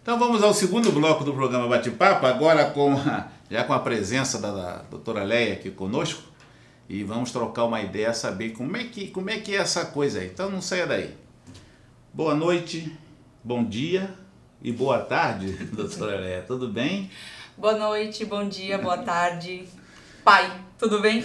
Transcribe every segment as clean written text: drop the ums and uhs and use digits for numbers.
Então vamos ao segundo bloco do programa Bate-Papo, agora já com a presença da doutora Leia aqui conosco, e vamos trocar uma ideia, saber como é que é essa coisa aí. Então não saia daí. Boa noite, bom dia e boa tarde, doutora Leia, tudo bem? Boa noite, bom dia, boa tarde. Pai, tudo bem?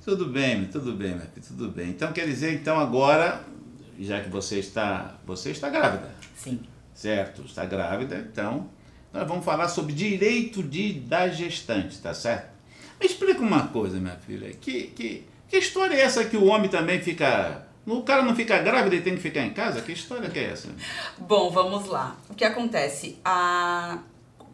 Tudo bem, meu filho, tudo bem. Então quer dizer, então agora, já que você está grávida. Sim. Certo, está grávida, então nós vamos falar sobre direito da gestante, tá certo? Me explica uma coisa, minha filha, que história é essa que o homem também fica... O cara não fica grávido e tem que ficar em casa? Que história que é essa? Bom, vamos lá. O que acontece? A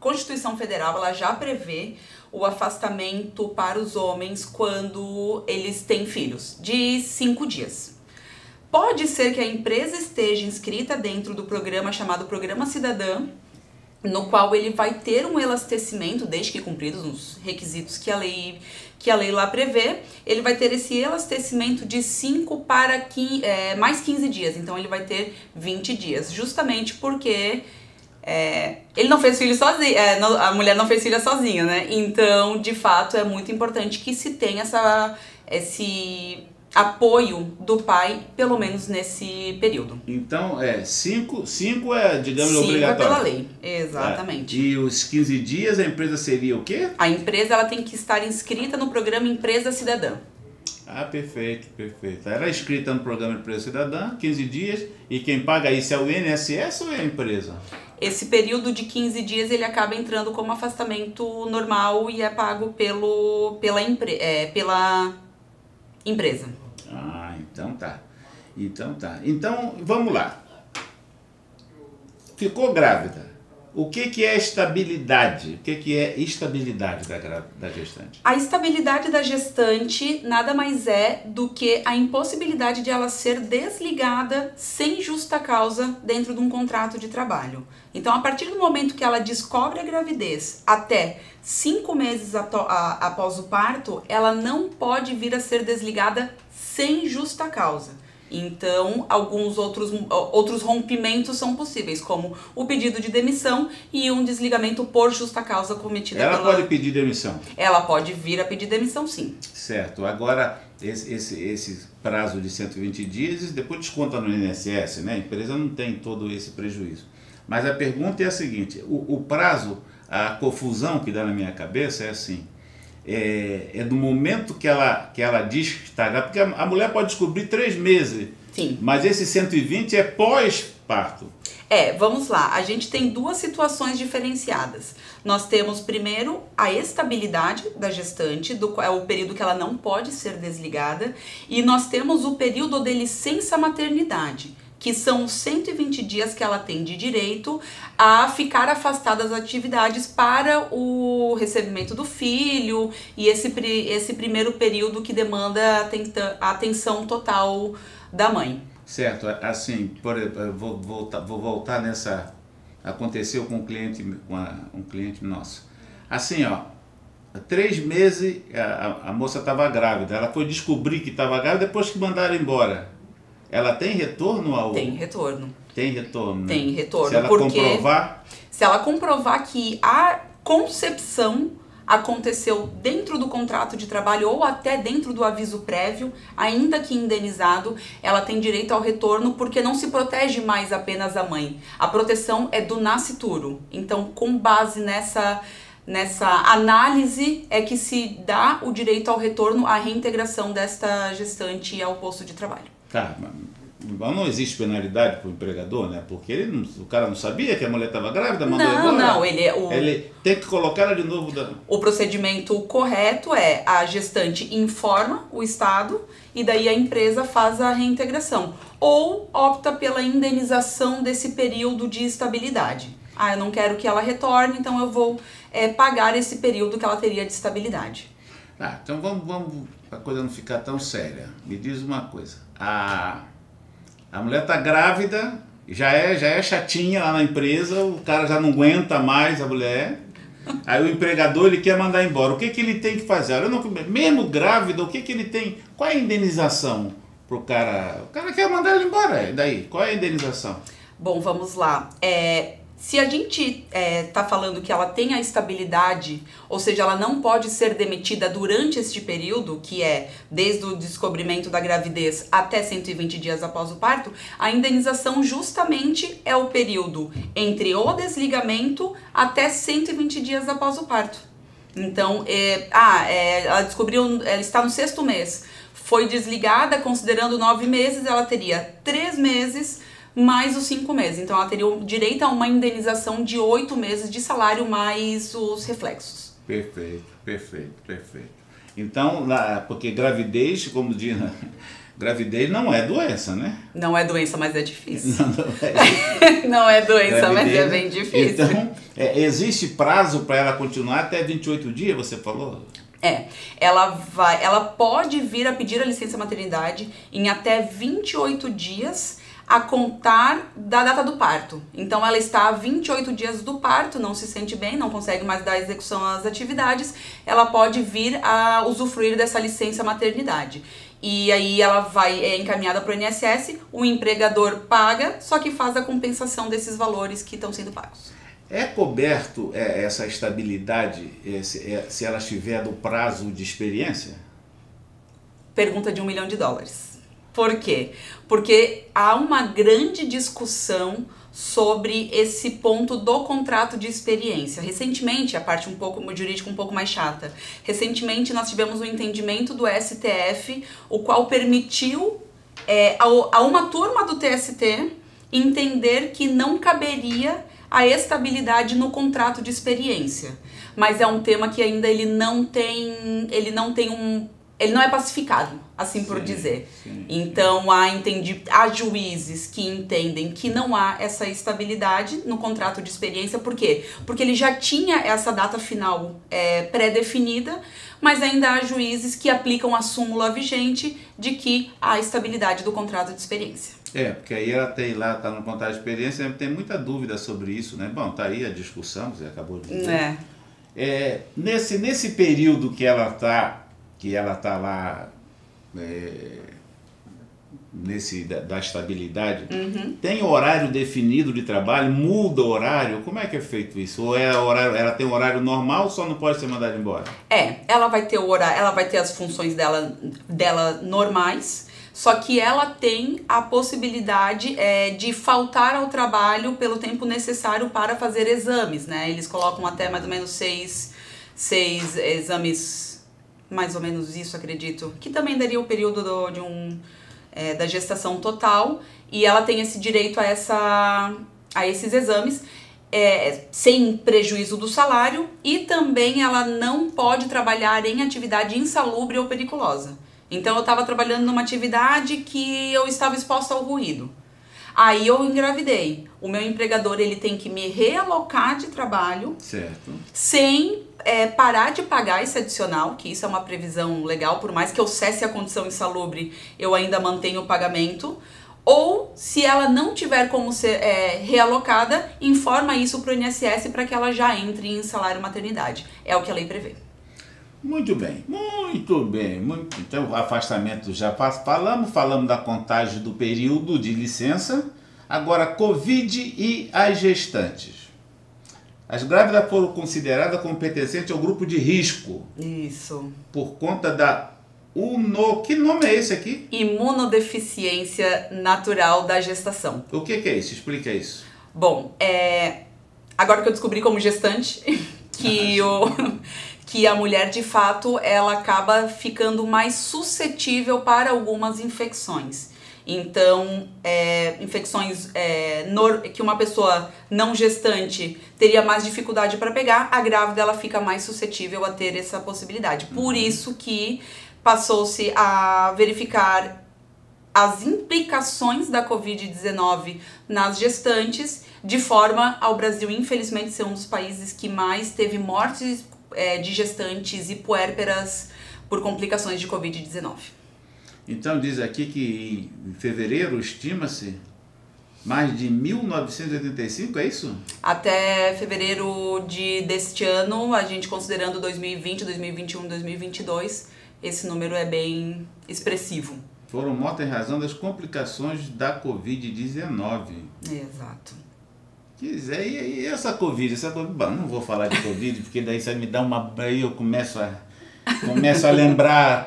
Constituição Federal, ela já prevê o afastamento para os homens quando eles têm filhos, de 5 dias. Pode ser que a empresa esteja inscrita dentro do programa chamado Programa Cidadã, no qual ele vai ter um elastecimento, desde que cumpridos os requisitos que a lei lá prevê, ele vai ter esse elastecimento de 5 para mais 15 dias, então ele vai ter 20 dias, justamente porque ele não fez filho sozinho, a mulher não fez filha sozinha, né? Então, de fato, é muito importante que se tenha esse apoio do pai, pelo menos nesse período. Então, 5 é, digamos, 5 obrigatório. 5 é pela lei, exatamente. E os 15 dias a empresa seria o quê? A empresa ela tem que estar inscrita no programa Empresa Cidadã. Ah, perfeito. Ela é inscrita no programa Empresa Cidadã, 15 dias, e quem paga isso é o INSS ou é a empresa? Esse período de 15 dias ele acaba entrando como afastamento normal e é pago pela empresa. Ah, então tá. Então, vamos lá. Ficou grávida. O que é estabilidade? O que é estabilidade da gestante? A estabilidade da gestante nada mais é do que a impossibilidade de ela ser desligada sem justa causa dentro de um contrato de trabalho. Então, a partir do momento que ela descobre a gravidez até 5 meses após o parto, ela não pode vir a ser desligada sem justa causa. Então, alguns outros rompimentos são possíveis, como o pedido de demissão e um desligamento por justa causa cometida Ela pode pedir demissão? Ela pode vir a pedir demissão, sim. Certo. Agora, esse prazo de 120 dias, depois desconta no INSS, né? A empresa não tem todo esse prejuízo. Mas a pergunta é a seguinte, o prazo, a confusão que dá na minha cabeça é assim, é do momento que ela diz que está grávida, porque a mulher pode descobrir 3 meses. Sim. Mas esse 120 é pós-parto. Vamos lá, a gente tem 2 situações diferenciadas. Nós temos primeiro a estabilidade da gestante, é o período que ela não pode ser desligada, e nós temos o período de licença maternidade, que são 120 dias que ela tem de direito a ficar afastada das atividades para o recebimento do filho e esse primeiro período que demanda a atenção total da mãe. Certo, assim, vou voltar nessa... Aconteceu com um cliente nosso. Assim, 3 meses a moça estava grávida, ela foi descobrir que estava grávida depois que mandaram embora. Ela tem retorno ao... Tem retorno. Tem retorno, né? Tem retorno. Se ela comprovar... Se ela comprovar que a concepção aconteceu dentro do contrato de trabalho ou até dentro do aviso prévio, ainda que indenizado, ela tem direito ao retorno porque não se protege mais apenas a mãe. A proteção é do nascituro. Então, com base nessa análise é que se dá o direito ao retorno, à reintegração desta gestante ao posto de trabalho. Tá, mas não existe penalidade para o empregador, né? Porque o cara não sabia que a mulher estava grávida, mandou embora. Não, ele tem que colocar ela de novo. O procedimento correto é a gestante informa o Estado e daí a empresa faz a reintegração. Ou opta pela indenização desse período de estabilidade. Eu não quero que ela retorne, então eu vou pagar esse período que ela teria de estabilidade. Então vamos para a coisa não ficar tão séria. Me diz uma coisa. A mulher está grávida, já é chatinha lá na empresa, o cara já não aguenta mais a mulher. Aí o empregador ele quer mandar embora. O que ele tem que fazer? Olha, não, mesmo grávida, o que ele tem? Qual é a indenização pro cara? O cara quer mandar ele embora. E daí? Qual é a indenização? Bom, vamos lá. Se a gente tá falando que ela tem a estabilidade, ou seja, ela não pode ser demitida durante este período, que é desde o descobrimento da gravidez até 120 dias após o parto, a indenização justamente é o período entre o desligamento até 120 dias após o parto. Então, ela descobriu, ela está no 6º mês, foi desligada considerando 9 meses, ela teria 3 meses mais os 5 meses. Então ela teria direito a uma indenização de 8 meses de salário mais os reflexos. Perfeito, perfeito, perfeito. Então, porque gravidez, como diz, gravidez não é doença, né? Não é doença, mas é difícil. Não, não é doença, gravidez, mas é bem difícil. Então, existe prazo para ela continuar até 28 dias, você falou? Ela pode vir a pedir a licença maternidade em até 28 dias a contar da data do parto. Então ela está a 28 dias do parto, não se sente bem, não consegue mais dar execução às atividades, ela pode vir a usufruir dessa licença maternidade. E aí ela é encaminhada para o INSS, o empregador paga, só que faz a compensação desses valores que estão sendo pagos. É coberto essa estabilidade se ela estiver no prazo de experiência? Pergunta de $1 milhão. Por quê? Porque há uma grande discussão sobre esse ponto do contrato de experiência. Recentemente, a parte jurídica um pouco mais chata, recentemente nós tivemos um entendimento do STF, o qual permitiu a uma turma do TST entender que não caberia a estabilidade no contrato de experiência. Mas é um tema que ainda ele não é pacificado, assim por dizer. Então há juízes que entendem que não há essa estabilidade no contrato de experiência. Por quê? Porque ele já tinha essa data final pré-definida, mas ainda há juízes que aplicam a súmula vigente de que há estabilidade do contrato de experiência. Porque aí ela tem lá, tá no contrato de experiência, tem muita dúvida sobre isso, né? Bom, tá aí a discussão, você acabou de dizer. Nesse período que ela tá lá da estabilidade, tem horário definido de trabalho, muda o horário, como é que é feito isso? Ou ela tem um horário normal, só não pode ser mandada embora? Ela vai ter o horário, ela vai ter as funções dela normais, só que ela tem a possibilidade de faltar ao trabalho pelo tempo necessário para fazer exames, né? Eles colocam até mais ou menos seis exames, mais ou menos isso, acredito, que também daria o período da gestação total, e ela tem esse direito a esses exames, sem prejuízo do salário, e também ela não pode trabalhar em atividade insalubre ou periculosa. Então eu estava trabalhando numa atividade que eu estava exposta ao ruído. Aí eu engravidei. O meu empregador ele tem que me realocar de trabalho, certo, sem parar de pagar esse adicional, que isso é uma previsão legal, por mais que eu cesse a condição insalubre, eu ainda mantenho o pagamento. Ou, se ela não tiver como ser realocada, informa isso para o INSS para que ela já entre em salário maternidade. É o que a lei prevê. Muito bem, muito bem. Então, o afastamento já falamos da contagem do período de licença. Agora, Covid e as gestantes. As grávidas foram consideradas como pertencentes ao grupo de risco. Isso. Por conta da que nome é esse aqui? Imunodeficiência natural da gestação. O que é isso? Explica isso. Bom, agora que eu descobri como gestante, que a mulher, de fato, ela acaba ficando mais suscetível para algumas infecções. Então, infecções que uma pessoa não gestante teria mais dificuldade para pegar, a grávida ela fica mais suscetível a ter essa possibilidade. Por isso que passou-se a verificar as implicações da Covid-19 nas gestantes, de forma ao Brasil, infelizmente, ser um dos países que mais teve mortes de gestantes e puérperas por complicações de Covid-19. Então diz aqui que em fevereiro estima-se mais de 1985, é isso? Até fevereiro deste ano, a gente considerando 2020, 2021, 2022, esse número é bem expressivo. Foram mortos em razão das complicações da Covid-19. Exato. E essa Covid? Bom, não vou falar de Covid, porque daí você me dá uma... Aí eu começo a lembrar...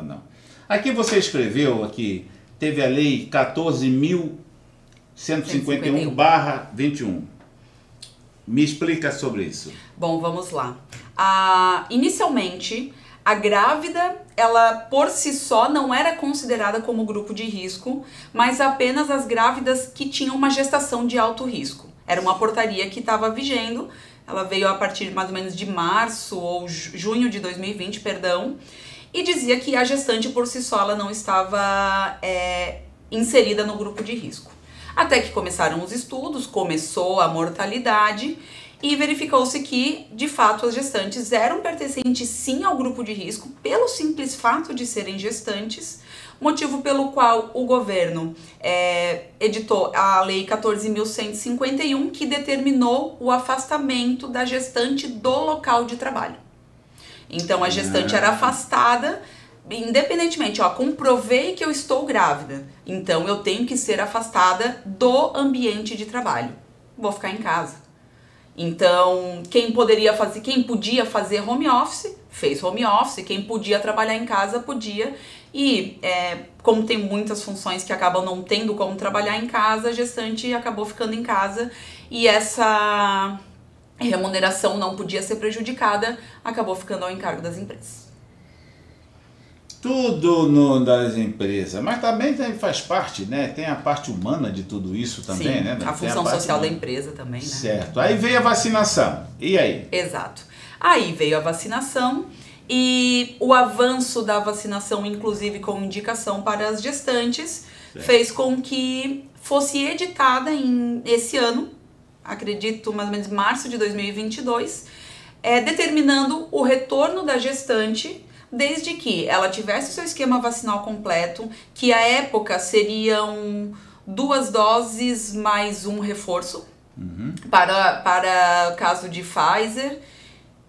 Não. Aqui você escreveu, aqui, teve a lei 14.151/21. Me explica sobre isso. Bom, vamos lá. Inicialmente, a grávida, ela por si só não era considerada como grupo de risco, mas apenas as grávidas que tinham uma gestação de alto risco. Era uma portaria que estava vigendo, ela veio a partir mais ou menos de março ou junho de 2020, perdão, e dizia que a gestante por si só ela não estava inserida no grupo de risco. Até que começaram os estudos, começou a mortalidade e verificou-se que, de fato, as gestantes eram pertencentes sim ao grupo de risco pelo simples fato de serem gestantes, motivo pelo qual o governo editou a Lei 14.151, que determinou o afastamento da gestante do local de trabalho. Então, a gestante era afastada, independentemente, comprovei que eu estou grávida, então eu tenho que ser afastada do ambiente de trabalho. Vou ficar em casa. Então, quem podia fazer home office, fez home office, quem podia trabalhar em casa, podia. E como tem muitas funções que acabam não tendo como trabalhar em casa, a gestante acabou ficando em casa e essa remuneração não podia ser prejudicada, acabou ficando ao encargo das empresas. Tudo das empresas, mas também faz parte, né? Tem a parte humana de tudo isso também, sim, né? A função social da empresa também, né? Certo. Aí veio a vacinação. E aí? Exato. Aí veio a vacinação e o avanço da vacinação, inclusive com indicação para as gestantes, certo, fez com que fosse editada esse ano, acredito mais ou menos março de 2022, determinando o retorno da gestante desde que ela tivesse seu esquema vacinal completo, que à época seriam 2 doses mais um reforço, para caso de Pfizer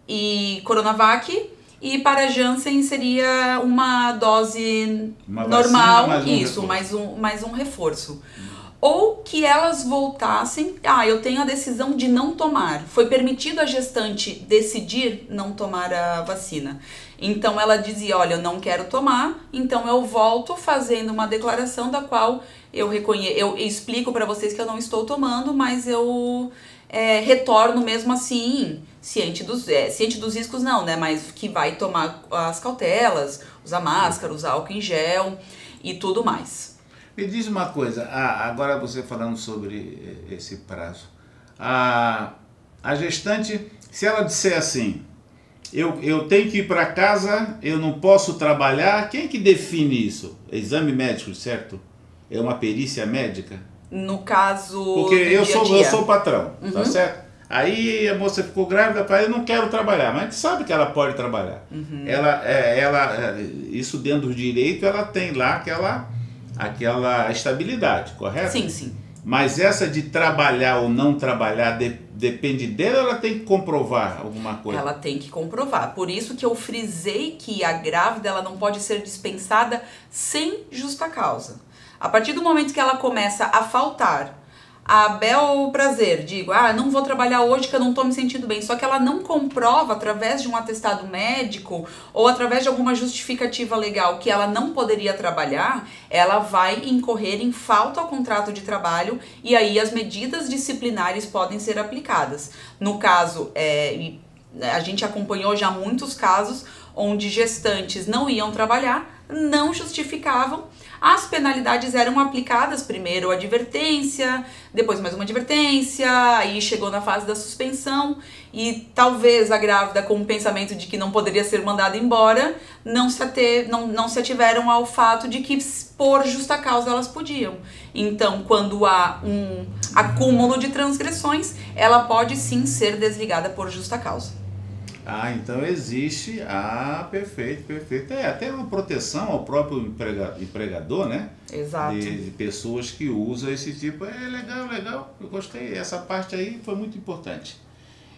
e Coronavac, e para Janssen seria uma dose normal, mais um reforço. Ou que elas voltassem, eu tenho a decisão de não tomar. Foi permitido a gestante decidir não tomar a vacina. Então ela dizia, olha, eu não quero tomar, então eu volto fazendo uma declaração da qual eu explico para vocês que eu não estou tomando, mas eu retorno mesmo assim, ciente dos riscos não, né? Mas que vai tomar as cautelas, usar máscara, usar álcool em gel e tudo mais. Me diz uma coisa, agora você falando sobre esse prazo, a gestante, se ela disser assim, eu tenho que ir para casa, eu não posso trabalhar, quem que define isso? Exame médico, certo? É uma perícia médica? No caso, porque eu sou o patrão, tá certo? Aí a moça ficou grávida, eu não quero trabalhar, mas a gente sabe que ela pode trabalhar. Isso dentro do direito, ela tem lá aquela estabilidade, correto? Sim, sim. Mas essa de trabalhar ou não trabalhar depende dela ou ela tem que comprovar alguma coisa? Ela tem que comprovar. Por isso que eu frisei que a grávida ela não pode ser dispensada sem justa causa. A partir do momento que ela começa a faltar a bel prazer, digo, não vou trabalhar hoje que eu não estou me sentindo bem, só que ela não comprova através de um atestado médico ou através de alguma justificativa legal que ela não poderia trabalhar, ela vai incorrer em falta ao contrato de trabalho e aí as medidas disciplinares podem ser aplicadas. No caso, a gente acompanhou já muitos casos onde gestantes não iam trabalhar, não justificavam. As penalidades eram aplicadas, primeiro advertência, depois mais uma advertência, aí chegou na fase da suspensão e talvez a grávida com o pensamento de que não poderia ser mandada embora, não se ativeram ao fato de que por justa causa elas podiam. Então, quando há um acúmulo de transgressões, ela pode sim ser desligada por justa causa. Ah, então existe. Ah, perfeito, perfeito. É até uma proteção ao próprio empregador, né? Exato. De pessoas que usam esse tipo. É legal, legal. Eu gostei. Essa parte aí foi muito importante.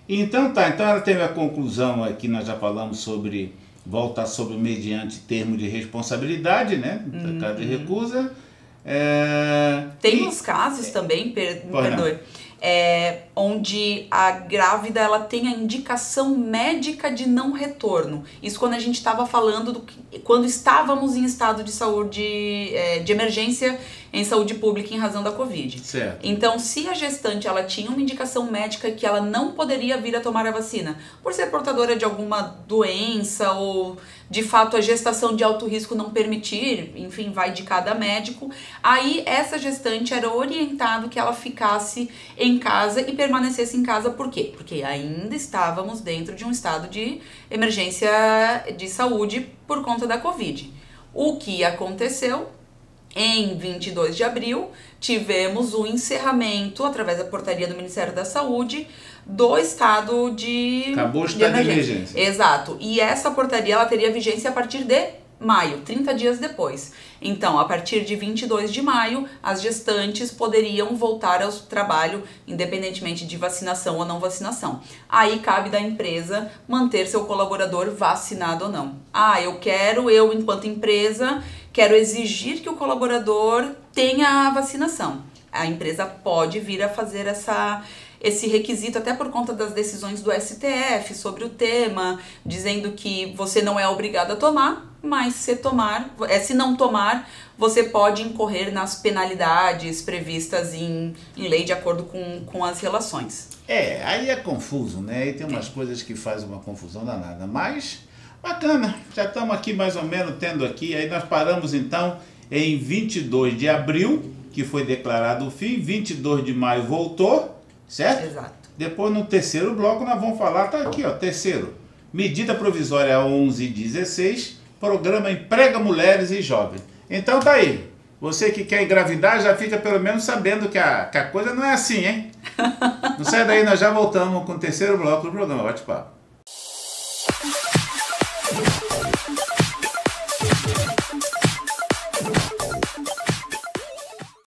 Então tá, então ela teve a conclusão aqui, nós já falamos sobre voltar sobre mediante termo de responsabilidade, né? Caso de recusa. Tem uns casos também, perdoe, onde a grávida ela tem a indicação médica de não retorno. Isso quando a gente estava falando quando estávamos em estado de saúde, de emergência em saúde pública em razão da Covid. Certo. Então, se a gestante ela tinha uma indicação médica que ela não poderia vir a tomar a vacina, por ser portadora de alguma doença ou de fato a gestação de alto risco não permitir, enfim, vai de cada médico, aí essa gestante era orientado que ela ficasse em casa e permanecesse em casa. Por quê? Porque ainda estávamos dentro de um estado de emergência de saúde por conta da Covid. O que aconteceu? Em 22 de abril, tivemos o encerramento, através da portaria do Ministério da Saúde, do estado de... Acabou o estado de emergência. Exato. E essa portaria ela teria vigência a partir de maio, 30 dias depois. Então, a partir de 22 de maio, as gestantes poderiam voltar ao trabalho, independentemente de vacinação ou não vacinação. Aí cabe da empresa manter seu colaborador vacinado ou não. Eu enquanto empresa, quero exigir que o colaborador tenha a vacinação. A empresa pode vir a fazer esse requisito, até por conta das decisões do STF sobre o tema, dizendo que você não é obrigado a tomar, mas se não tomar, você pode incorrer nas penalidades previstas em lei de acordo com as relações. Aí é confuso, né? Aí tem umas coisas que fazem uma confusão danada, mas bacana, já estamos aqui mais ou menos tendo aqui, aí nós paramos então em 22 de abril, que foi declarado o fim, 22 de maio voltou, certo? Exato. Depois no terceiro bloco nós vamos falar, tá aqui ó, terceiro, medida provisória 1116, programa Emprega Mulheres e Jovens. Então tá aí, você que quer engravidar já fica pelo menos sabendo que a coisa não é assim, hein? Não sai daí, nós já voltamos com o terceiro bloco do programa Bate-Papo.